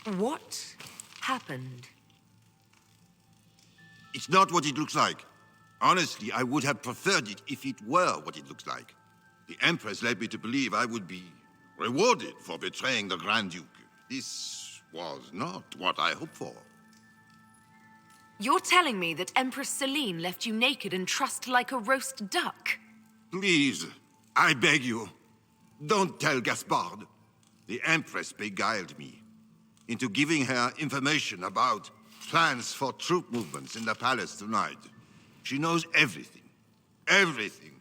What happened? It's not what it looks like. Honestly, I would have preferred it if it were what it looks like. The Empress led me to believe I would be rewarded for betraying the Grand Duke. This was not what I hoped for. You're telling me that Empress Selene left you naked and trussed like a roast duck? Please, I beg you, don't tell Gaspard. The Empress beguiled me into giving her information about plans for troop movements in the palace tonight. She knows everything. Everything.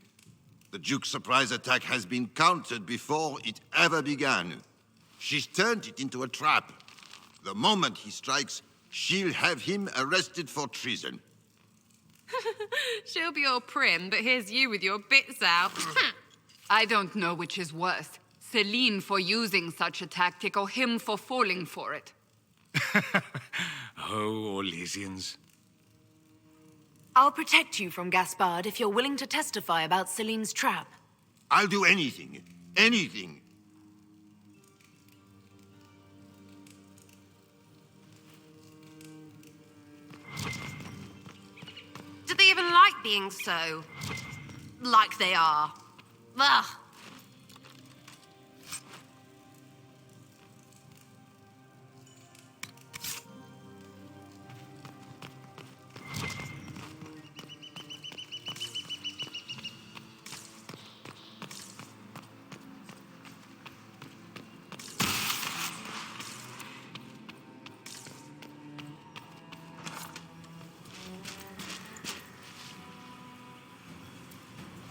The Duke's surprise attack has been countered before it ever began. She's turned it into a trap. The moment he strikes, she'll have him arrested for treason. She'll be all prim, but here's you with your bits out. I don't know which is worse. Selene for using such a tactic, or him for falling for it. Oh, Orlesians. I'll protect you from Gaspard if you're willing to testify about Selene's trap. I'll do anything. Anything. Do they even like being so? Like they are? Ugh.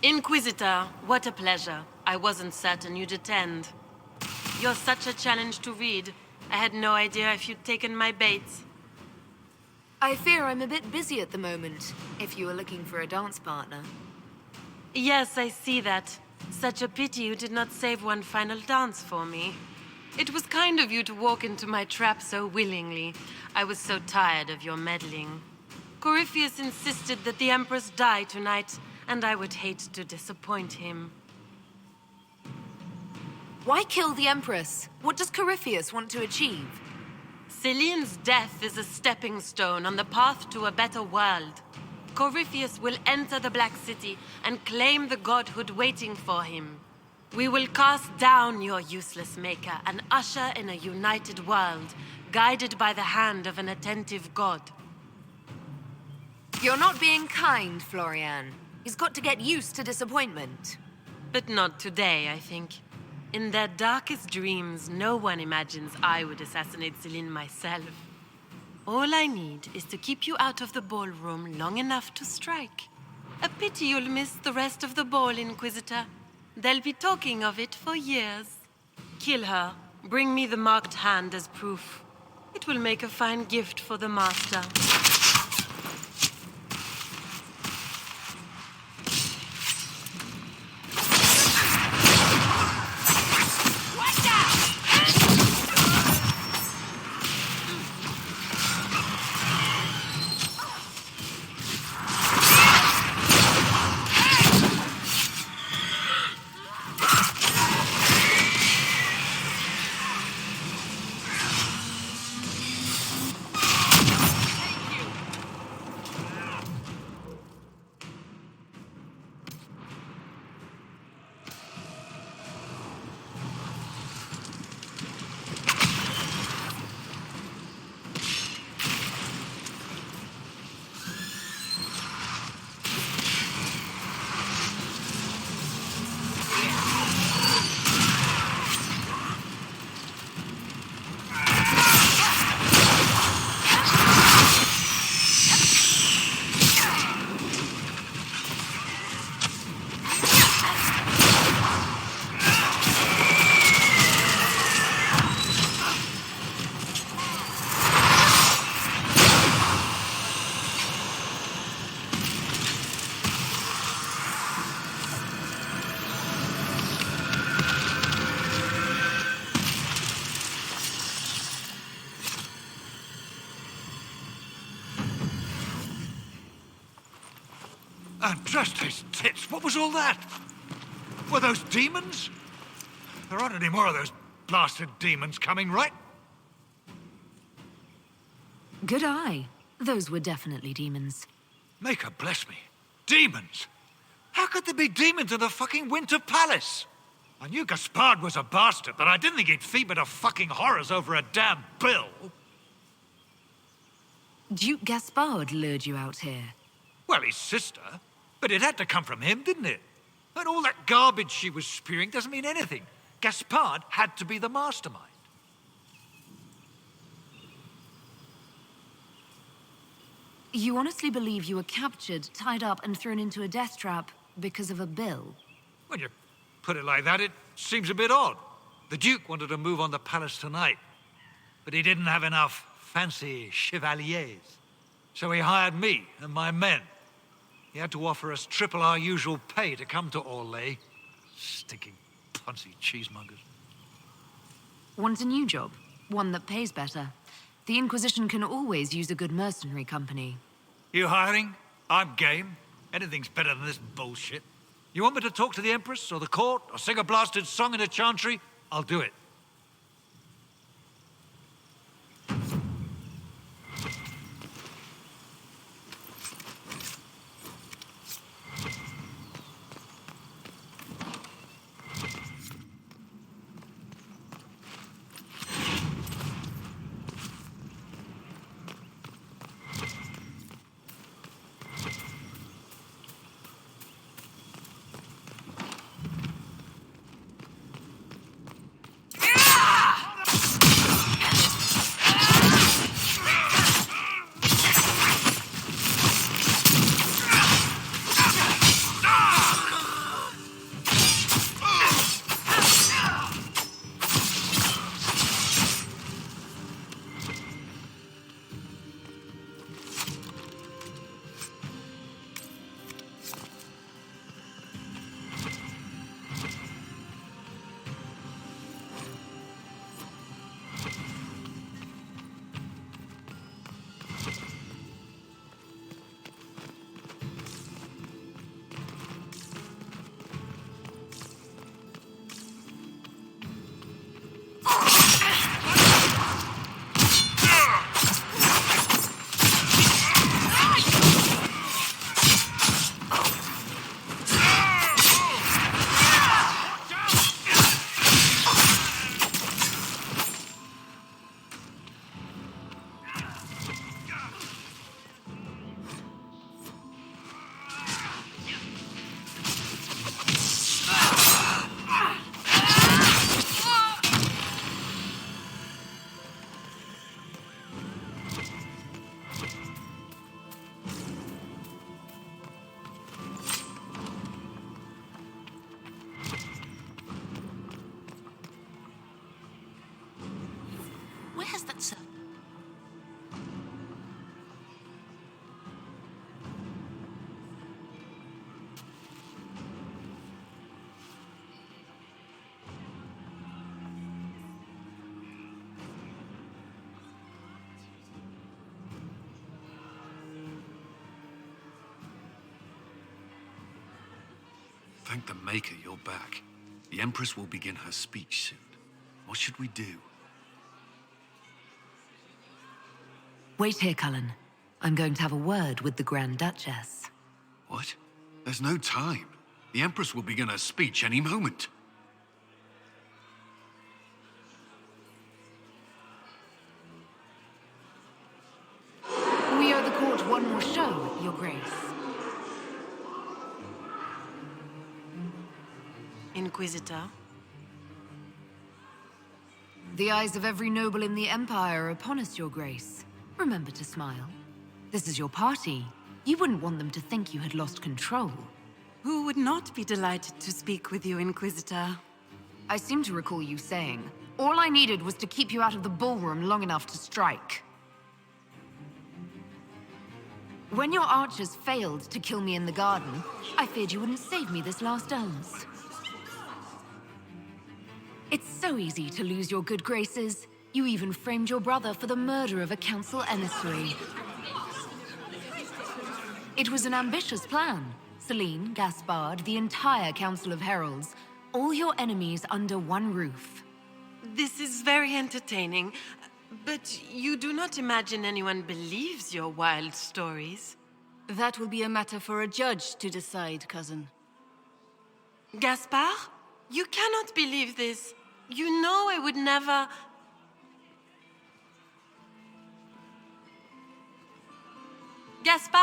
Inquisitor, what a pleasure. I wasn't certain you'd attend. You're such a challenge to read. I had no idea if you'd taken my bait. I fear I'm a bit busy at the moment, if you were looking for a dance partner. Yes, I see that. Such a pity you did not save one final dance for me. It was kind of you to walk into my trap so willingly. I was so tired of your meddling. Corypheus insisted that the Empress die tonight, and I would hate to disappoint him. Why kill the Empress? What does Corypheus want to achieve? Selene's death is a stepping stone on the path to a better world. Corypheus will enter the Black City and claim the godhood waiting for him. We will cast down your useless maker and usher in a united world, guided by the hand of an attentive god. You're not being kind, Florian. He's got to get used to disappointment. But not today, I think. In their darkest dreams, no one imagines I would assassinate Selene myself. All I need is to keep you out of the ballroom long enough to strike. A pity you'll miss the rest of the ball, Inquisitor. They'll be talking of it for years. Kill her. Bring me the marked hand as proof. It will make a fine gift for the Master. And trust his tits, what was all that? Were those demons? There aren't any more of those blasted demons coming, right? Good eye. Those were definitely demons. Make her bless me. Demons? How could there be demons in the fucking Winter Palace? I knew Gaspard was a bastard, but I didn't think he'd feed to fucking horrors over a damn bill. Duke Gaspard lured you out here. Well, his sister. But it had to come from him, didn't it? And all that garbage she was spewing doesn't mean anything. Gaspard had to be the mastermind. You honestly believe you were captured, tied up, and thrown into a death trap because of a bill? When you put it like that, it seems a bit odd. The Duke wanted to move on the palace tonight, but he didn't have enough fancy chevaliers. So he hired me and my men. He had to offer us triple our usual pay to come to Oрлея. Stinking punsy cheesemongers. Want a new job? One that pays better? The Inquisition can always use a good mercenary company. You hiring? I'm game. Anything's better than this bullshit. You want me to talk to the Empress or the court or sing a blasted song in a chantry? I'll do it. Thank the Maker you're back. The Empress will begin her speech soon. What should we do? Wait here, Cullen. I'm going to have a word with the Grand Duchess. What? There's no time. The Empress will begin her speech any moment. We owe the court one more show, Your Grace. Inquisitor. The eyes of every noble in the Empire are upon us, Your Grace. Remember to smile. This is your party. You wouldn't want them to think you had lost control. Who would not be delighted to speak with you, Inquisitor? I seem to recall you saying, all I needed was to keep you out of the ballroom long enough to strike. When your archers failed to kill me in the garden, I feared you wouldn't save me this last dance. It's so easy to lose your good graces. You even framed your brother for the murder of a council emissary. It was an ambitious plan. Селины, Gaspard, the entire Council of Heralds, all your enemies under one roof. This is very entertaining, But you do not imagine anyone believes your wild stories? That will be a matter for a judge to decide, cousin. Gaspar? You cannot believe this. You know I would never... Gaspar?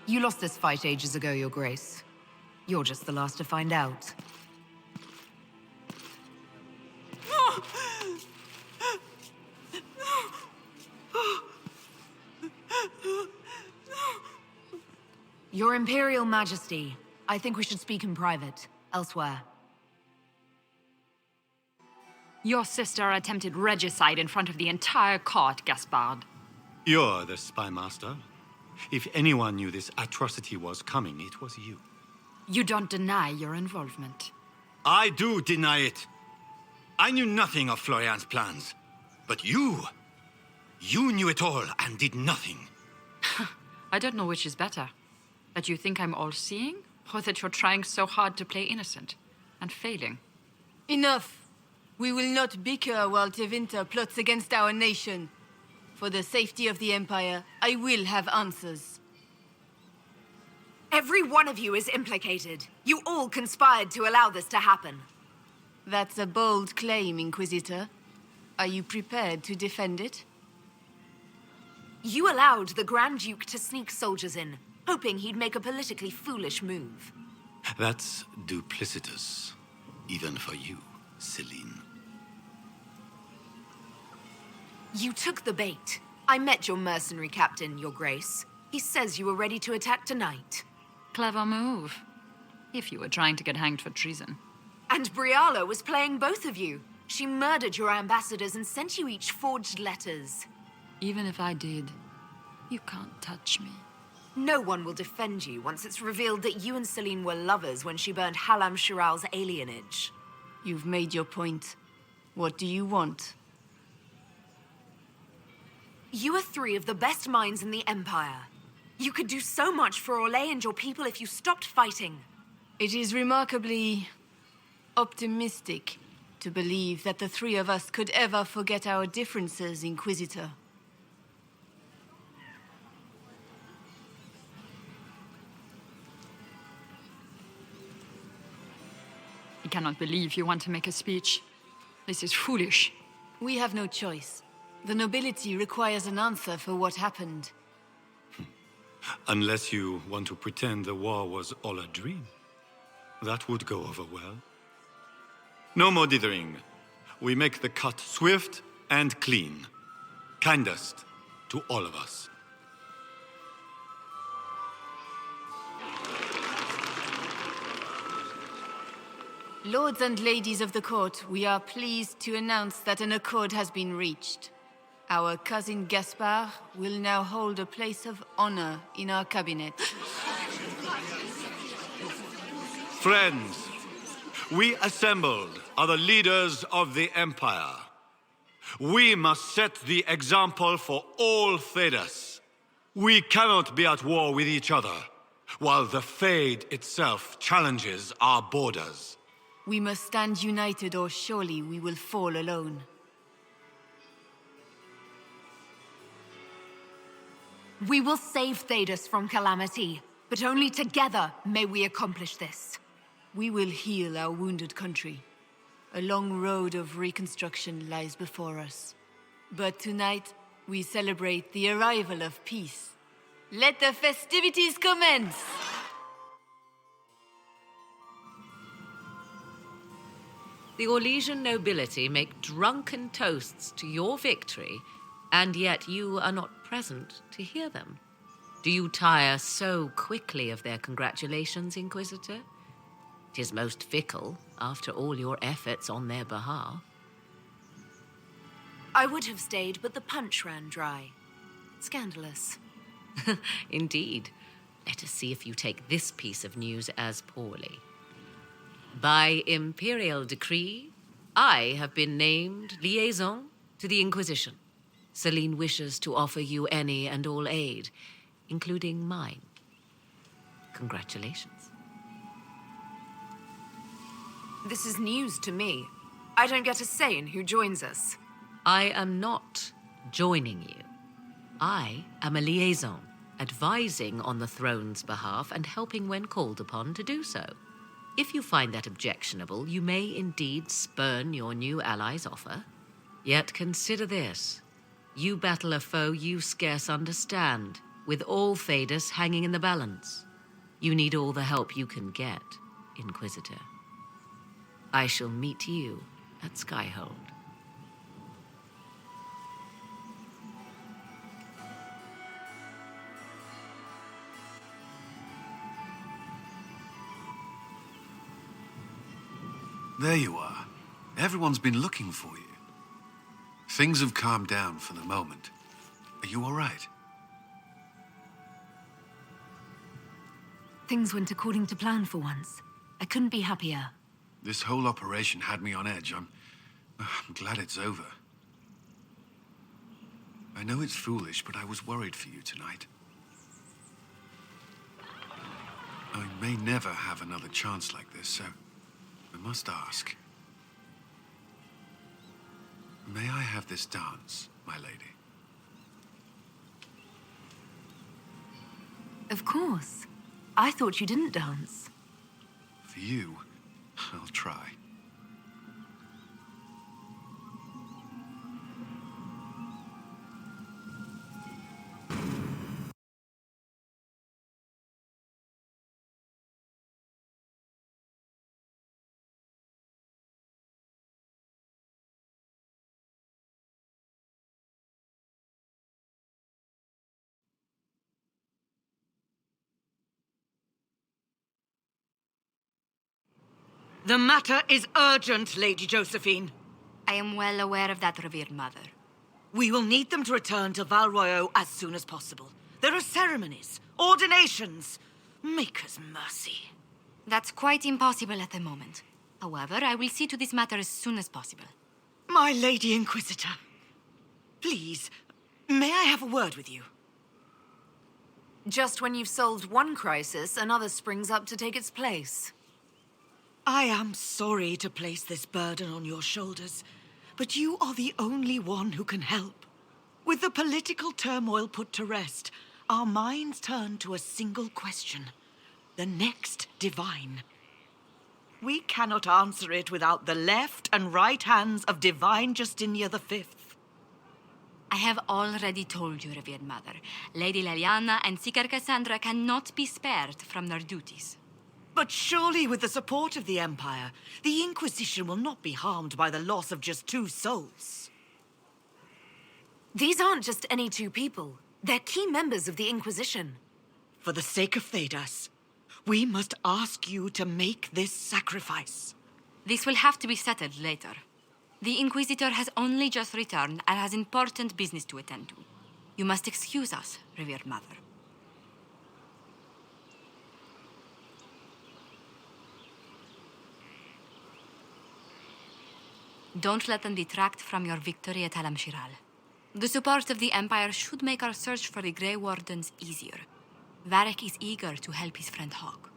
You lost this fight ages ago, Your Grace. You're just the last to find out. Your Imperial Majesty, I think we should speak in private, elsewhere. Your sister attempted regicide in front of the entire court, Gaspard. You're the spy master. If anyone knew this atrocity was coming, it was you. You don't deny your involvement. I do deny it. I knew nothing of Florian's plans. But you knew it all and did nothing. I don't know which is better. That you think I'm all-seeing, or that you're trying so hard to play innocent and failing. Enough. We will not bicker while Tevinter plots against our nation. For the safety of the Empire, I will have answers. Every one of you is implicated. You all conspired to allow this to happen. That's a bold claim, Inquisitor. Are you prepared to defend it? You allowed the Grand Duke to sneak soldiers in, hoping he'd make a politically foolish move. That's duplicitous, even for you, Селин. You took the bait. I met your mercenary captain, Your Grace. He says you were ready to attack tonight. Clever move. If you were trying to get hanged for treason. And Bриалу was playing both of you. She murdered your ambassadors and sent you each forged letters. Even if I did, you can't touch me. No one will defend you once it's revealed that you and Селин were lovers when she burned Halam Shiral's alienage. You've made your point. What do you want? You are three of the best minds in the Empire. You could do so much for Oрлея and your people if you stopped fighting. It is remarkably optimistic to believe that the three of us could ever forget our differences, Inquisitor. I cannot believe you want to make a speech. This is foolish. We have no choice. The nobility requires an answer for what happened. Unless you want to pretend the war was all a dream. That would go over well. No more dithering. We make the cut swift and clean. Kindest to all of us. Lords and ladies of the court, we are pleased to announce that an accord has been reached. Our cousin Gaspar will now hold a place of honor in our cabinet. Friends, we assembled are the leaders of the Empire. We must set the example for all Thedas. We cannot be at war with each other, while the Fade itself challenges our borders. We must stand united or surely we will fall alone. We will save Thedas from calamity, but only together may we accomplish this. We will heal our wounded country. A long road of reconstruction lies before us. But tonight, we celebrate the arrival of peace. Let the festivities commence! The Orlesian nobility make drunken toasts to your victory, and yet you are not present to hear them. Do you tire so quickly of their congratulations, Inquisitor? 'Tis most fickle, after all your efforts on their behalf. I would have stayed, but the punch ran dry. Scandalous. Indeed. Let us see if you take this piece of news as poorly. By imperial decree, I have been named liaison to the Inquisition. Селин wishes to offer you any and all aid, including mine. Congratulations. This is news to me. I don't get a say in who joins us. I am not joining you. I am a liaison, advising on the throne's behalf and helping when called upon to do so. If you find that objectionable, you may indeed spurn your new ally's offer. Yet consider this. You battle a foe you scarce understand, with all Thedas hanging in the balance. You need all the help you can get, Inquisitor. I shall meet you at Skyhold. There you are. Everyone's been looking for you. Things have calmed down for the moment. Are you all right? Things went according to plan for once. I couldn't be happier. This whole operation had me on edge. I'm glad it's over. I know it's foolish, but I was worried for you tonight. I may never have another chance like this, so I must ask. May I have this dance, my lady? Of course. I thought you didn't dance. For you, I'll try. The matter is urgent, Lady Josephine. I am well aware of that, revered mother. We will need them to return to Val Royeaux as soon as possible. There are ceremonies, ordinations. Maker's mercy. That's quite impossible at the moment. However, I will see to this matter as soon as possible. My Lady Inquisitor, please, may I have a word with you? Just when you've solved one crisis, another springs up to take its place. I am sorry to place this burden on your shoulders, but you are the only one who can help. With the political turmoil put to rest, our minds turn to a single question: the next divine. We cannot answer it without the left and right hands of Divine Justinia V. I have already told you, revered mother. Lady Leliana and Seeker Cassandra cannot be spared from their duties. But surely with the support of the Empire, the Inquisition will not be harmed by the loss of just 2 souls. These aren't just any 2 people. They're key members of the Inquisition. For the sake of Thedas, we must ask you to make this sacrifice. This will have to be settled later. The Inquisitor has only just returned and has important business to attend to. You must excuse us, revered mother. Don't let them detract from your victory at Alam Shiral. The support of the Empire should make our search for the Grey Wardens easier. Varric is eager to help his friend Hawk.